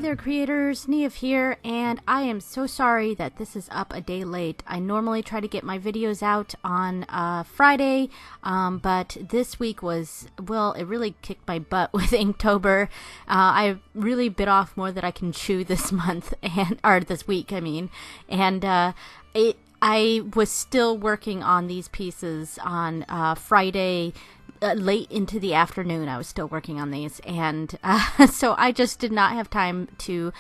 there creators, Niamh here, and I am so sorry that this is up a day late. I normally try to get my videos out on Friday, but this week was, well, it really kicked my butt with Inktober. I really bit off more than I can chew this month, or this week, I mean, and I was still working on these pieces on Friday, late into the afternoon. I was still working on these, and so I just did not have time to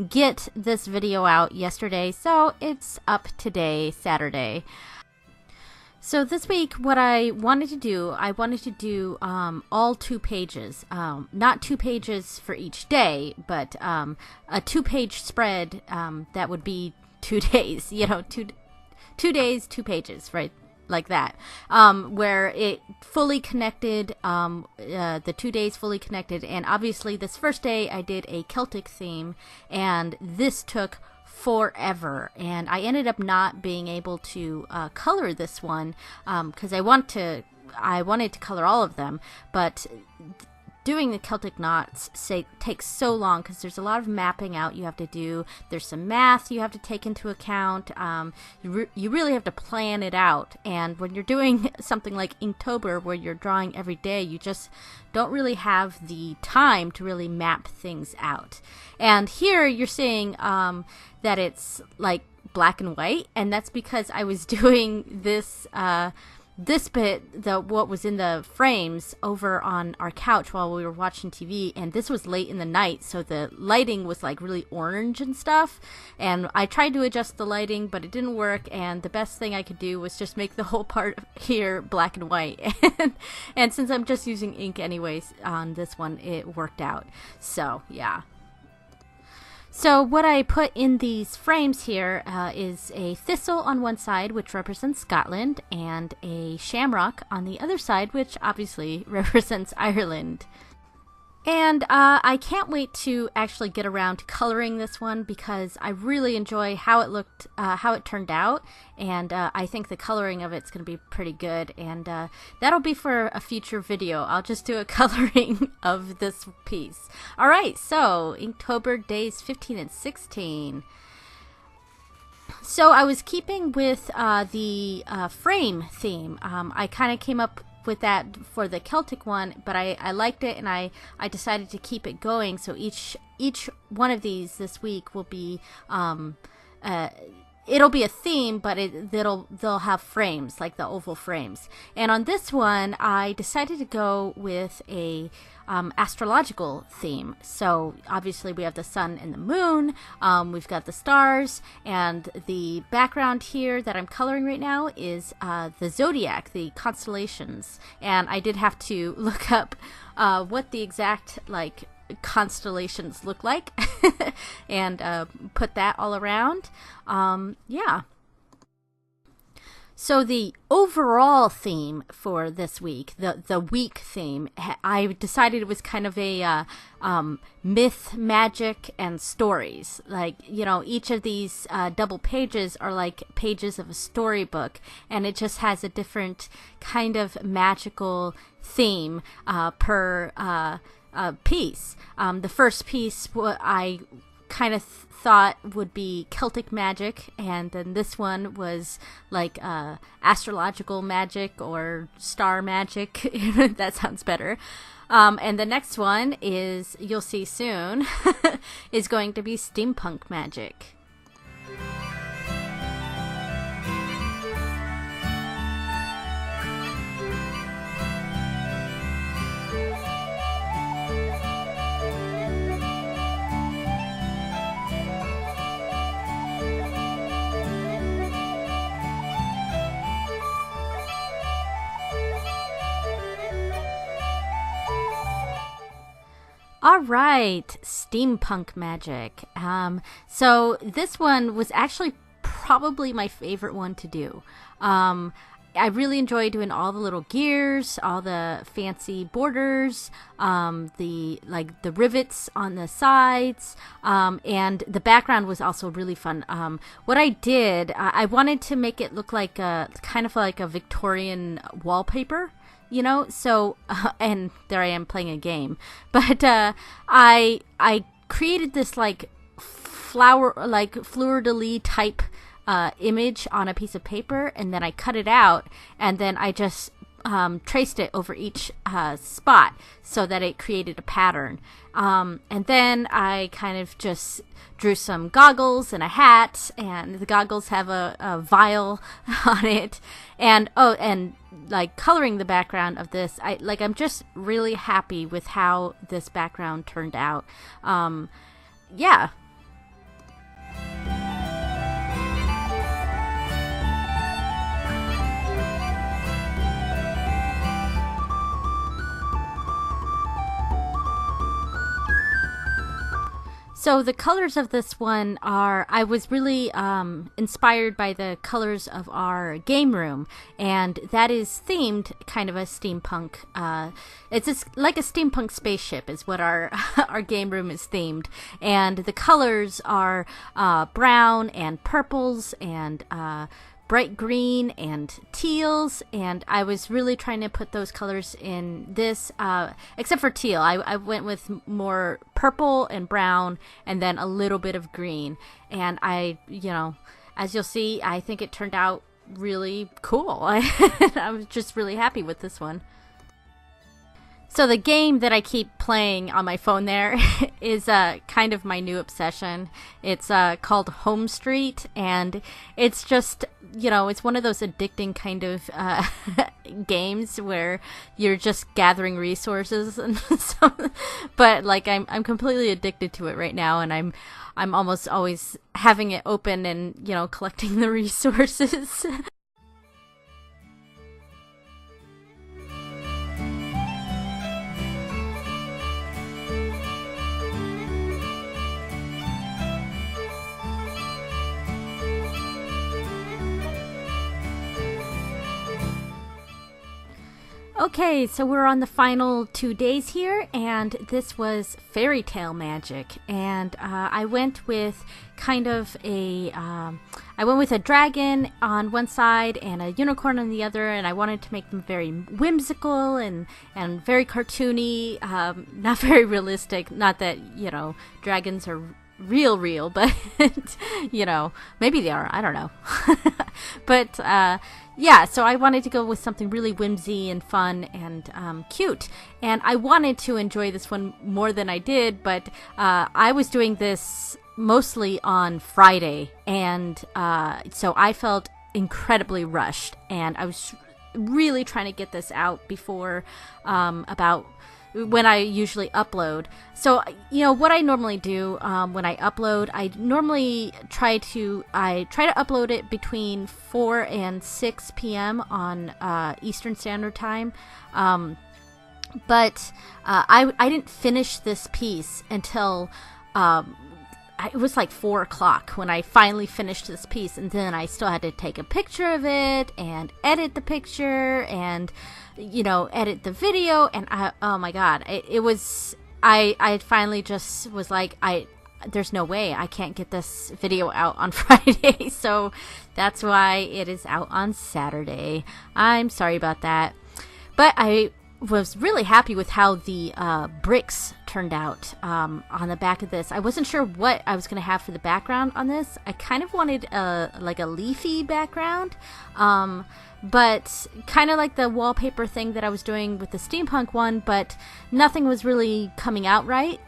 get this video out yesterday, so it's up today, Saturday. So this week, what I wanted to do all 2 pages, not 2 pages for each day, but a 2-page spread that would be 2 days, you know, 2 days, 2 pages, right? Like that, where it fully connected, the 2 days fully connected. And obviously this first day I did a Celtic theme, and this took forever, and I ended up not being able to color this one because I wanted to color all of them, but doing the Celtic knots takes so long because there's a lot of mapping out you have to do. There's some math you have to take into account. You really have to plan it out. And when you're doing something like Inktober, where you're drawing every day, you just don't really have the time to really map things out. And here you're seeing that it's like black and white, and that's because I was doing this this bit, what was in the frames, over on our couch while we were watching TV, and this was late in the night, so the lighting was like really orange and stuff, and I tried to adjust the lighting, but it didn't work, and the best thing I could do was just make the whole part here black and white. And since I'm just using ink anyways on this one, it worked out. So yeah. So what I put in these frames here is a thistle on one side, which represents Scotland, and a shamrock on the other side, which obviously represents Ireland. And I can't wait to actually get around to coloring this one because I really enjoy how it looked, how it turned out, and I think the coloring of it's going to be pretty good, and that'll be for a future video. I'll just do a coloring of this piece. Alright, so Inktober days 15 and 16. So I was keeping with the frame theme. I kind of came up with that for the Celtic one, but I liked it, and I decided to keep it going. So each one of these this week will be it'll be a theme, but they'll have frames, like the oval frames. And on this one, I decided to go with a astrological theme. So obviously we have the sun and the moon, we've got the stars, and the background here that I'm coloring right now is the zodiac, the constellations. And I did have to look up what the exact constellations look like and put that all around. Yeah. So the overall theme for this week, the week theme, I decided it was kind of a myth, magic, and stories. Like, you know, each of these double pages are like pages of a storybook, and it just has a different kind of magical theme per piece. The first piece I kind of thought would be Celtic magic, and then this one was like astrological magic or star magic. That sounds better. And the next one is, you'll see soon, is going to be steampunk magic. All right, steampunk magic. So this one was actually probably my favorite one to do. I really enjoy doing all the little gears, all the fancy borders, the rivets on the sides, and the background was also really fun. What I did, I wanted to make it look like kind of like a Victorian wallpaper. You know, so and there I am playing a game, but I created this like flower, like fleur-de-lis type image on a piece of paper, and then I cut it out, and then I just traced it over each spot so that it created a pattern. And then I kind of just drew some goggles and a hat, and the goggles have a vial on it, and like coloring the background of this, I'm just really happy with how this background turned out. Yeah. So the colors of this one are, I was really inspired by the colors of our game room, and that is themed kind of a steampunk. It's like a steampunk spaceship is what our our game room is themed, and the colors are brown and purples and bright green and teals, and I was really trying to put those colors in this, except for teal. I went with more purple and brown and then a little bit of green, and as you'll see, I think it turned out really cool. I was just really happy with this one. So the game that I keep playing on my phone there is kind of my new obsession. It's called Home Street, and it's just, it's one of those addicting kind of games where you're just gathering resources and but like I'm completely addicted to it right now, and I'm almost always having it open and collecting the resources. Okay, so we're on the final 2 days here, and this was Fairytale Magic, and I went with kind of I went with a dragon on one side and a unicorn on the other, and I wanted to make them very whimsical and very cartoony, not very realistic. Not that dragons are real, but maybe they are, I don't know. But yeah, so I wanted to go with something really whimsy and fun and cute, and I wanted to enjoy this one more than I did, but I was doing this mostly on Friday, and so I felt incredibly rushed, and I was really trying to get this out before about when I usually upload. So what I normally do when I upload, I normally try to upload it between 4 and 6 p.m. on Eastern Standard Time, but I didn't finish this piece until it was like 4 o'clock when I finally finished this piece, and then I still had to take a picture of it and edit the picture and edit the video, and oh my god, it was, I finally just was like, there's no way I can't get this video out on Friday, so that's why it is out on Saturday. I'm sorry about that, but I was really happy with how the bricks turned out on the back of this. I wasn't sure what I was going to have for the background on this. I kind of wanted like a leafy background, but kind of like the wallpaper thing that I was doing with the steampunk one, but nothing was really coming out right.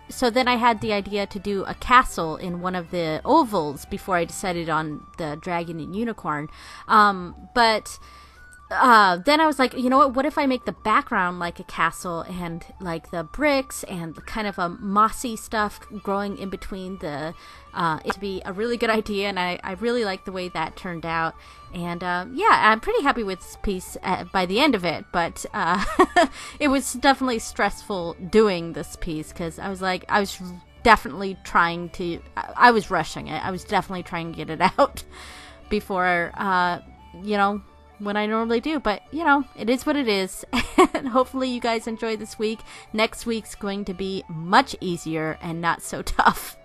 So then I had the idea to do a castle in one of the ovals before I decided on the dragon and unicorn. But then I was like, what if I make the background like a castle, and like the bricks and kind of a mossy stuff growing in between the, it'd be a really good idea, and I really like the way that turned out. And yeah, I'm pretty happy with this piece by the end of it, but it was definitely stressful doing this piece, because I was definitely trying to, I was rushing it. I was definitely trying to get it out before, when I normally do, but it is what it is. And hopefully you guys enjoy this week. Next week's going to be much easier and not so tough.